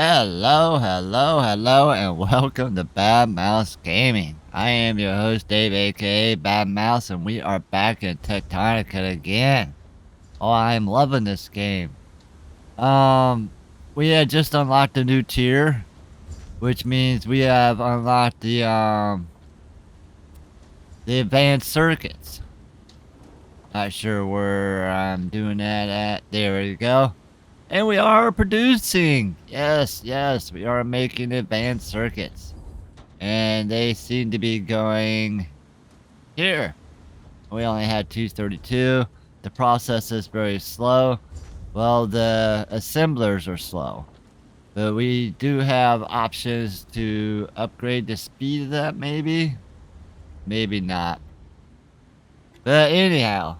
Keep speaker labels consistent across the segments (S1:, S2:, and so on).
S1: Hello, and welcome to Bad Mouse Gaming. I am your host, Dave, aka Bad Mouse, and we are back in Techtonica again. Oh, I am loving this game. We had just unlocked a new tier, which means we have unlocked the advanced circuits. Not sure where I'm doing that at. There we go. And we are producing. Yes, we are making advanced circuits. And they seem to be going here. We only had 232. The process is very slow. Well, the assemblers are slow. But we do have options to upgrade the speed of that, maybe? Maybe not. But anyhow,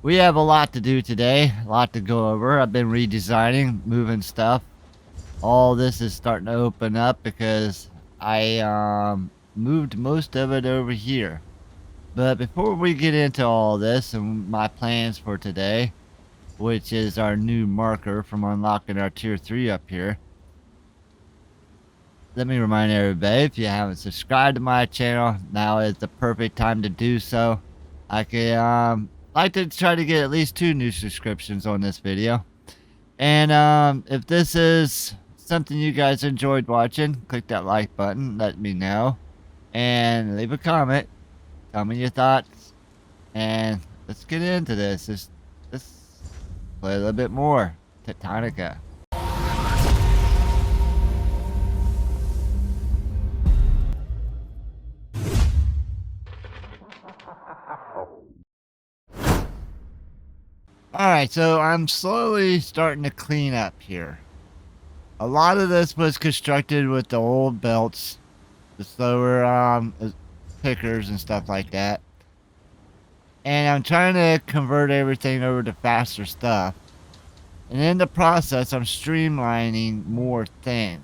S1: we have a lot to do today. A lot to go over. I've been redesigning, moving stuff. All this is starting to open up because I moved most of it over here. But before we get into all this and my plans for today, which is our new marker from unlocking our tier 3 up here, let me remind everybody, if you haven't subscribed to my channel, now is the perfect time to do so. I could like to try to get at least 2 new subscriptions on this video. And if this is something you guys enjoyed watching, click that like button, let me know, and leave a comment. Tell me your thoughts, and let's get into this. Let's play a little bit more Techtonica. Alright, so I'm slowly starting to clean up here. A lot of this was constructed with the old belts, the slower pickers and stuff like that. And I'm trying to convert everything over to faster stuff. And in the process, I'm streamlining more things.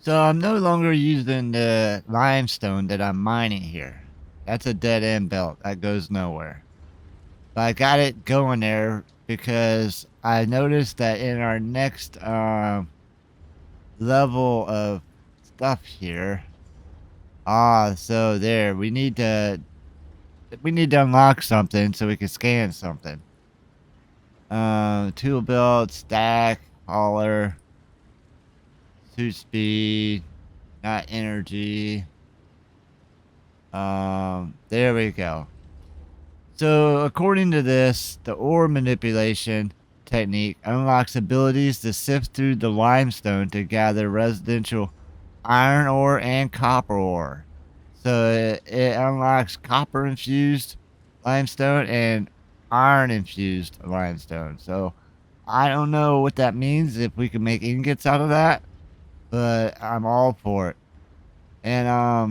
S1: So I'm no longer using the limestone that I'm mining here. That's a dead end belt. That goes nowhere. But I got it going there because I noticed that in our next level of stuff here. So there, we need to unlock something so we can scan something. Tool belt, stack, hauler, suit speed, not energy. There we go. So according to this, the ore manipulation technique unlocks abilities to sift through the limestone to gather residential iron ore and copper ore. So it unlocks copper infused limestone and iron infused limestone. So I don't know what that means, if we can make ingots out of that, but I'm all for it. And I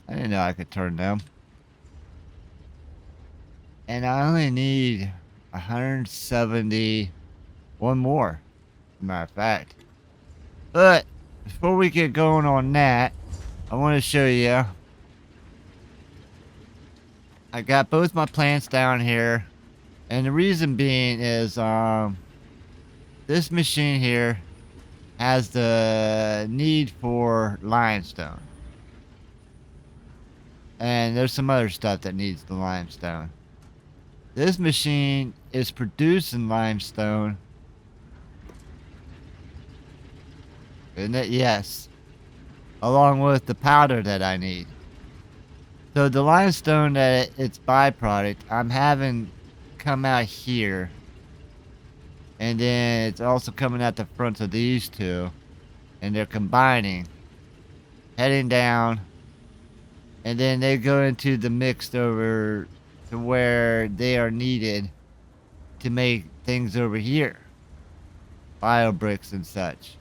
S1: didn't know I could turn them. And I only need 170, one more, as a matter of fact. But before we get going on that, I want to show you. I got both my plants down here, and the reason being is this machine here has the need for limestone, and there's some other stuff that needs the limestone. This machine is producing limestone, isn't it? Yes, along with the powder that I need. So the limestone that its byproduct, I'm having come out here. And then it's also coming out the fronts of these two. And they're combining. Heading down. And then they go into the mixed over to where they are needed to make things over here. Bio bricks and such.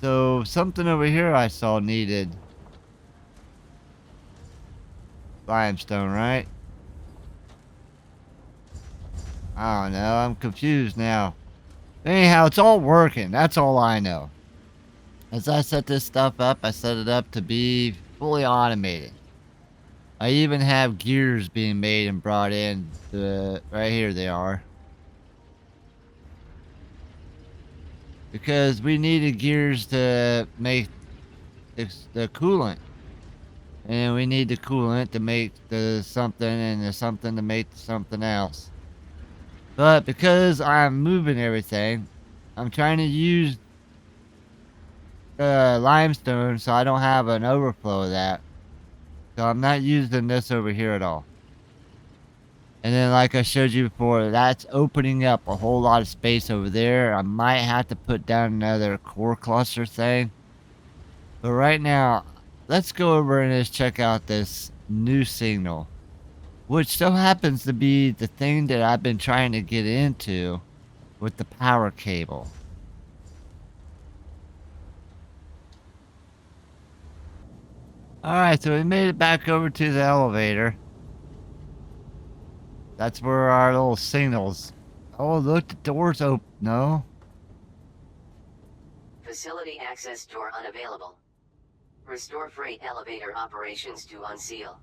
S1: So something over here I saw needed. limestone, right? I don't know. I'm confused now. Anyhow, it's all working. That's all I know. As I set this stuff up, I set it up to be fully automated. I even have gears being made and brought in. Right here they are. Because we needed gears to make the coolant. And we need the coolant to make the something and the something to make something else. But because I'm moving everything, I'm trying to use limestone so I don't have an overflow of that. So I'm not using this over here at all. And then like I showed you before, that's opening up a whole lot of space over there. I might have to put down another core cluster thing. But right now, let's go over and just check out this new signal. Which so happens to be the thing that I've been trying to get into with the power cable. Alright, so we made it back over to the elevator. That's where our little signals. Oh, look, the door's open. No?
S2: Facility access door unavailable. Restore freight elevator operations to unseal.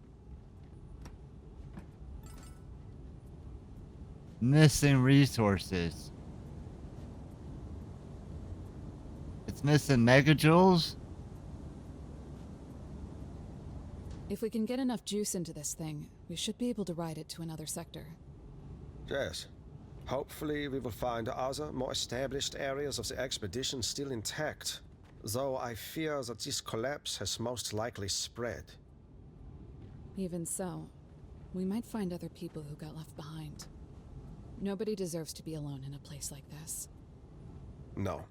S1: Missing resources. It's missing megajoules?
S3: If we can get enough juice into this thing, we should be able to ride it to another sector.
S4: Yes. Hopefully we will find other, more established areas of the expedition still intact. Though I fear that this collapse has most likely spread.
S3: Even so, we might find other people who got left behind. Nobody deserves to be alone in a place like this.
S4: No.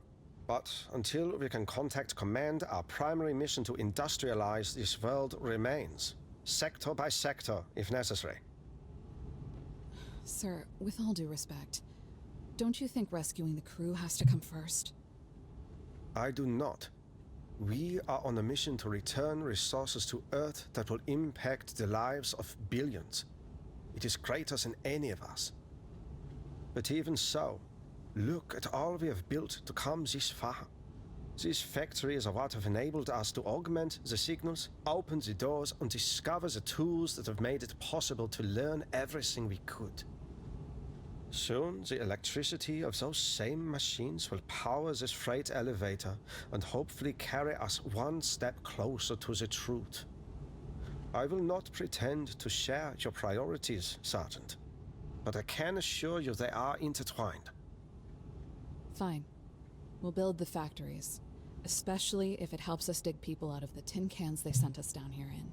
S4: But until we can contact command, our primary mission to industrialize this world remains. Sector by sector, if necessary.
S3: Sir, with all due respect, don't you think rescuing the crew has to come first?
S4: I do not. We are on a mission to return resources to Earth that will impact the lives of billions. It is greater than any of us. But even so, look at all we have built to come this far. These factories are what have enabled us to augment the signals, open the doors, and discover the tools that have made it possible to learn everything we could. Soon, the electricity of those same machines will power this freight elevator and hopefully carry us one step closer to the truth. I will not pretend to share your priorities, Sergeant, but I can assure you they are intertwined.
S3: Fine. We'll build the factories, especially if it helps us dig people out of the tin cans they sent us down here in.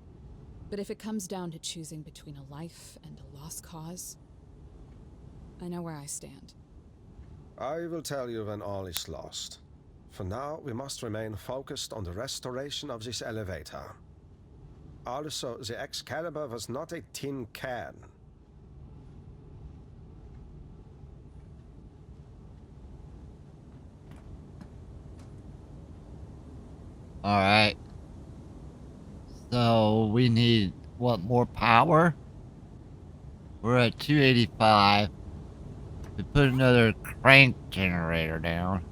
S3: But if it comes down to choosing between a life and a lost cause, I know where I stand.
S4: I will tell you when all is lost. For now, we must remain focused on the restoration of this elevator. Also, the Excalibur was not a tin can.
S1: Alright. So, we need, what, more power? We're at 285. We put another crank generator down.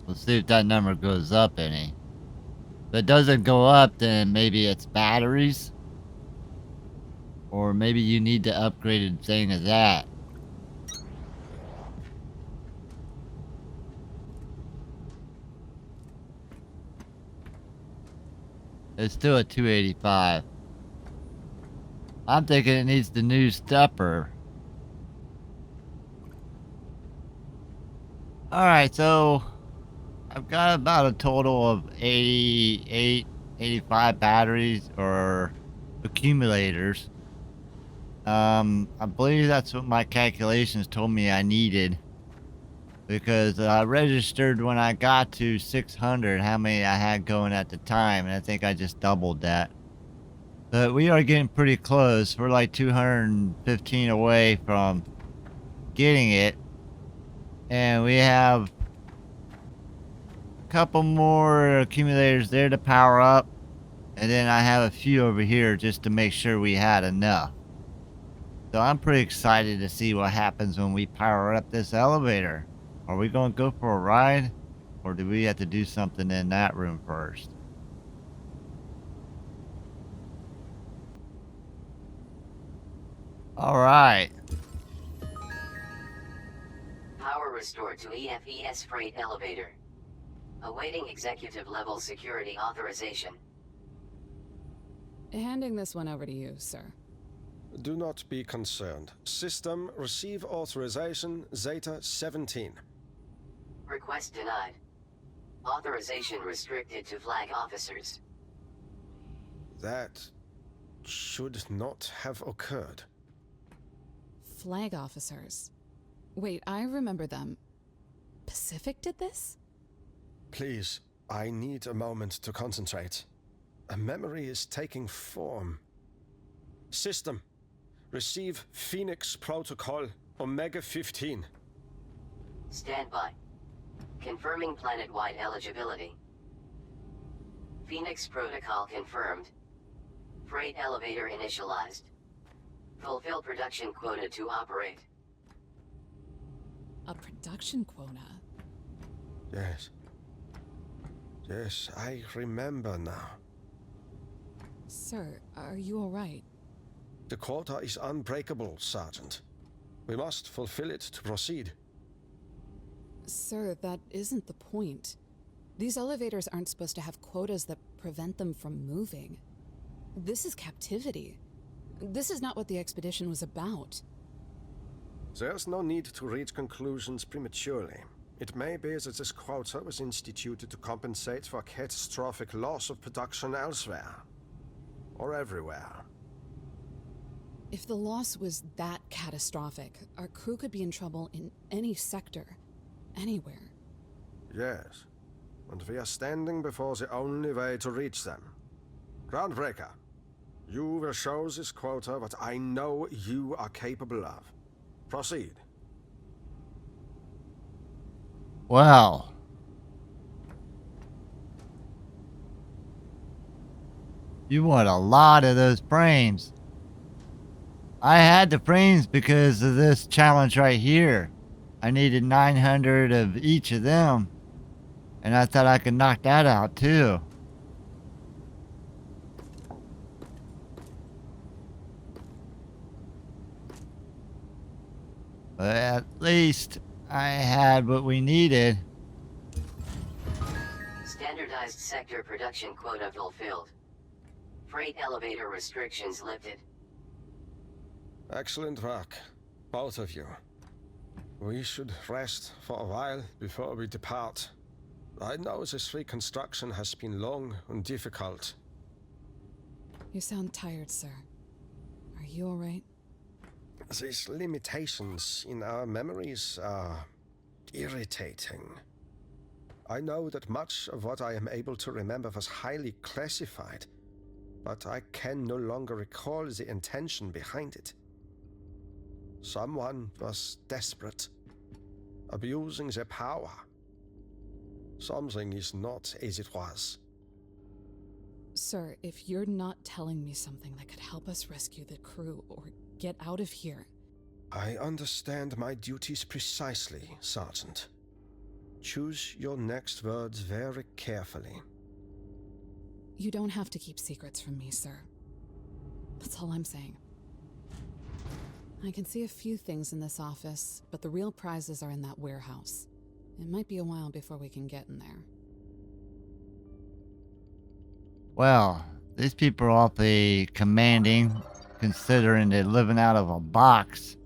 S1: Let's see if that number goes up any. If it doesn't go up, then maybe it's batteries. Or maybe you need the upgraded thing of that. It's still at 285. I'm thinking it needs the new stepper. Alright, so I've got about a total of 88, 85 batteries or accumulators. I believe that's what my calculations told me I needed. Because I registered when I got to 600 how many I had going at the time, and I think I just doubled that. But we are getting pretty close. We're like 215 away from getting it. And we have a couple more accumulators there to power up. And then I have a few over here just to make sure we had enough. So I'm pretty excited to see what happens when we power up this elevator. Are we going to go for a ride? Or do we have to do something in that room first? Alright.
S2: Power restored to EFES freight elevator. Awaiting executive level security authorization.
S3: Handing this one over to you, sir.
S4: Do not be concerned. System receive authorization Zeta 17.
S2: Request denied. Authorization restricted to flag officers.
S4: That should not have occurred.
S3: Flag officers. Wait, I remember them. Pacific did this?
S4: Please, I need a moment to concentrate. A memory is taking form. System, receive Phoenix Protocol Omega 15.
S2: Stand by. Confirming planet-wide eligibility. Phoenix Protocol confirmed. Freight elevator initialized. Fulfill production quota to operate.
S3: A production quota?
S4: Yes. Yes, I remember now.
S3: Sir, are you alright?
S4: The quota is unbreakable, Sergeant. We must fulfill it to proceed.
S3: Sir, that isn't the point. These elevators aren't supposed to have quotas that prevent them from moving. This is captivity. This is not what the expedition was about.
S4: There's no need to reach conclusions prematurely. It may be that this quota was instituted to compensate for catastrophic loss of production elsewhere. Or everywhere.
S3: If the loss was that catastrophic, our crew could be in trouble in any sector. Anywhere.
S4: Yes. And we are standing before the only way to reach them. Groundbreaker, you will show this quota what I know you are capable of. Proceed.
S1: Well. You want a lot of those frames. I had the frames because of this challenge right here. I needed 900 of each of them. And I thought I could knock that out too. But at least I had what we needed.
S2: Standardized sector production quota fulfilled. Freight elevator restrictions lifted.
S4: Excellent work, both of you. We should rest for a while before we depart. I know this reconstruction has been long and difficult.
S3: You sound tired, sir. Are you alright?
S4: These limitations in our memories are irritating. I know that much of what I am able to remember was highly classified, but I can no longer recall the intention behind it. Someone was desperate, abusing their power. Something is not as it was.
S3: Sir, if you're not telling me something that could help us rescue the crew or get out of here...
S4: I understand my duties precisely, Sergeant. Choose your next words very carefully.
S3: You don't have to keep secrets from me, sir. That's all I'm saying. I can see a few things in this office, but the real prizes are in that warehouse. It might be a while before we can get in there.
S1: Well, these people are awfully commanding, considering they're living out of a box.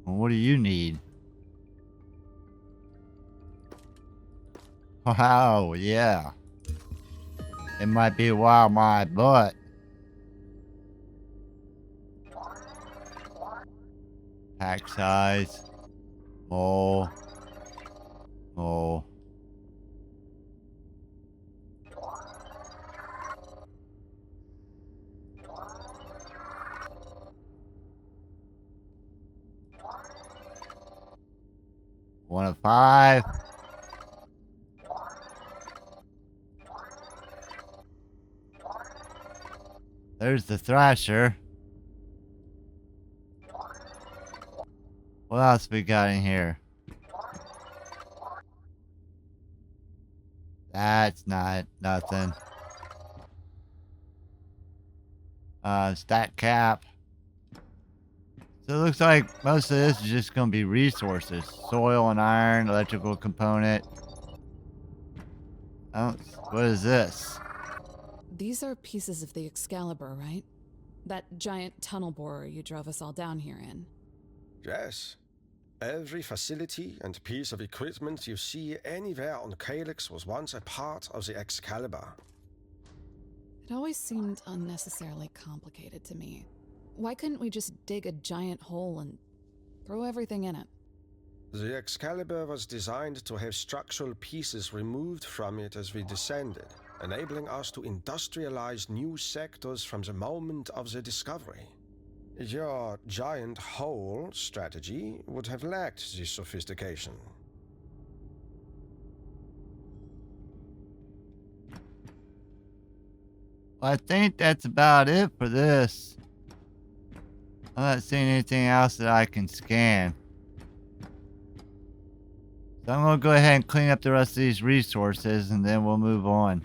S1: Well, what do you need? Wow, yeah. It might be a while, my butt. Pack size. Oh. Oh. 1 of 5. There's the Thrasher. What else we got in here? That's not nothing. Stat cap. So it looks like most of this is just going to be resources. Soil and iron, electrical component. Oh, what is this?
S3: These are pieces of the Excalibur, right? That giant tunnel borer you drove us all down here in.
S4: Yes. Every facility and piece of equipment you see anywhere on Calyx was once a part of the Excalibur.
S3: It always seemed unnecessarily complicated to me. Why couldn't we just dig a giant hole and throw everything in it?
S4: The Excalibur was designed to have structural pieces removed from it as we descended, enabling us to industrialize new sectors from the moment of the discovery. Your giant hole strategy would have lacked this sophistication.
S1: Well, I think that's about it for this. I'm not seeing anything else that I can scan. So I'm going to go ahead and clean up the rest of these resources and then we'll move on.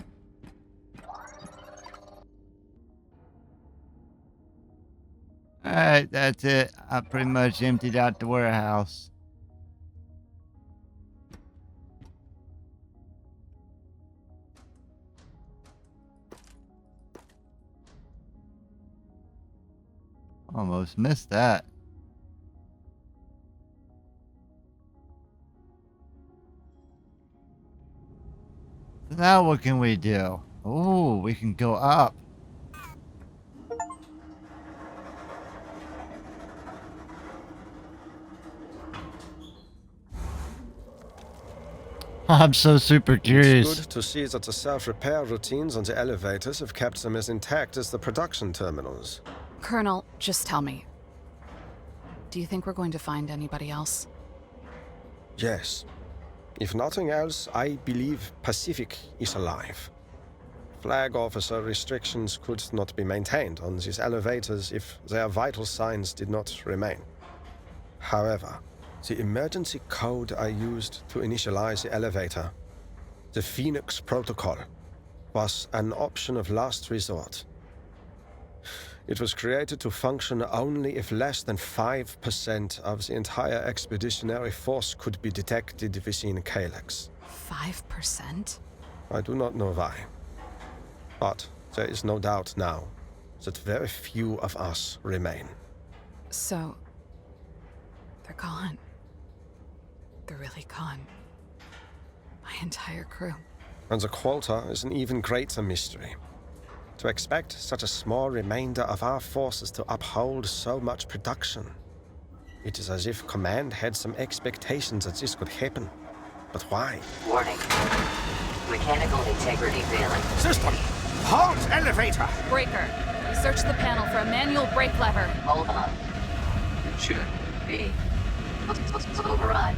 S1: Alright, that's it. I pretty much emptied out the warehouse. Almost missed that. So now what can we do? Oh, we can go up. I'm so super curious.
S4: It's good to see that the self-repair routines on the elevators have kept them as intact as the production terminals.
S3: Colonel, just tell me. Do you think we're going to find anybody else?
S4: Yes. If nothing else, I believe Pacific is alive. Flag officer restrictions could not be maintained on these elevators if their vital signs did not remain. However, the emergency code I used to initialize the elevator, the Phoenix Protocol, was an option of last resort. It was created to function only if less than 5% of the entire expeditionary force could be detected within Calyx.
S3: 5%?
S4: I do not know why. But there is no doubt now that very few of us remain.
S3: So, they're gone. They're really gone. My entire crew.
S4: And the quota is an even greater mystery. To expect such a small remainder of our forces to uphold so much production. It is as if Command had some expectations that this could happen. But why?
S2: Warning. Mechanical integrity failing.
S5: System! Halt elevator!
S3: Breaker, search the panel for a manual brake lever.
S2: Hold on. Should be. Override.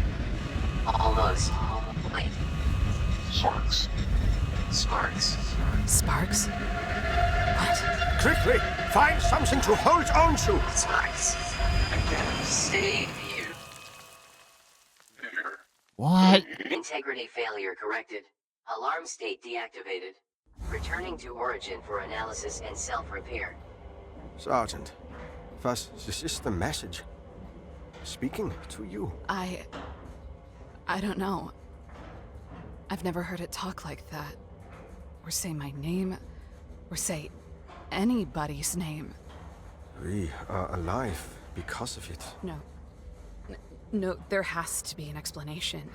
S2: Almost. Wait. Sparks. Sparks.
S3: Sparks? What?
S5: Quickly! Find something to hold on to!
S2: Sparks. I can save you.
S1: What?
S2: Integrity failure corrected. Alarm state deactivated. Returning to origin for analysis and self-repair.
S4: Sergeant, was this is the message? Speaking to you.
S3: I don't know. I've never heard it talk like that. Or say my name. Or say anybody's name.
S4: We are alive because of it.
S3: No. No, there has to be an explanation.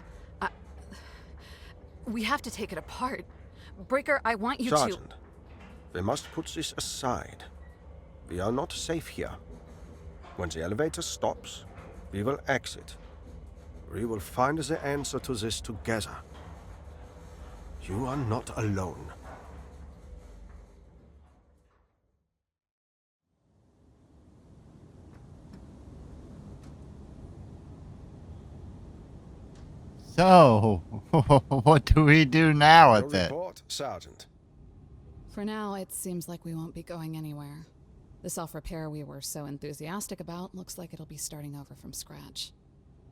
S3: We have to take it apart. Breaker, I want you
S4: Sergeant, we must put this aside. We are not safe here. When the elevator stops, we will exit. We will find the answer to this together. You are not alone.
S1: So, what do we do now
S4: Your
S1: with it?
S4: report, Sergeant.
S3: For now, it seems like we won't be going anywhere. The self-repair we were so enthusiastic about looks like it'll be starting over from scratch.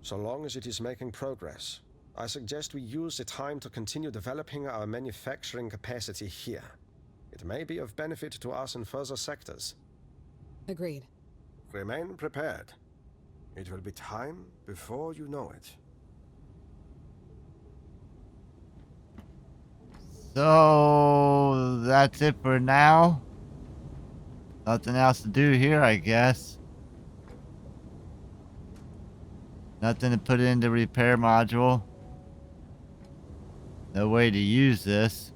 S4: So long as it is making progress, I suggest we use the time to continue developing our manufacturing capacity here. It may be of benefit to us in further sectors.
S3: Agreed.
S5: Remain prepared. It will be time before you know it.
S1: So, that's it for now. Nothing else to do here, I guess. Nothing to put in the repair module. No way to use this.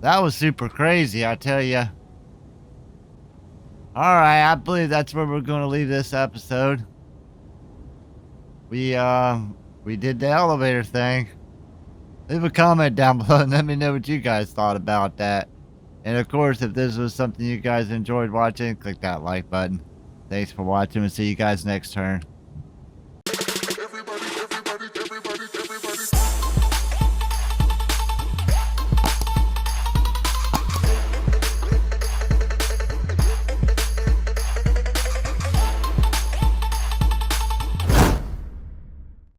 S1: That was super crazy, I tell ya. Alright, I believe that's where we're going to leave this episode. We did the elevator thing. Leave a comment down below and let me know what you guys thought about that. And of course, if this was something you guys enjoyed watching, click that like button. Thanks for watching and see you guys next turn.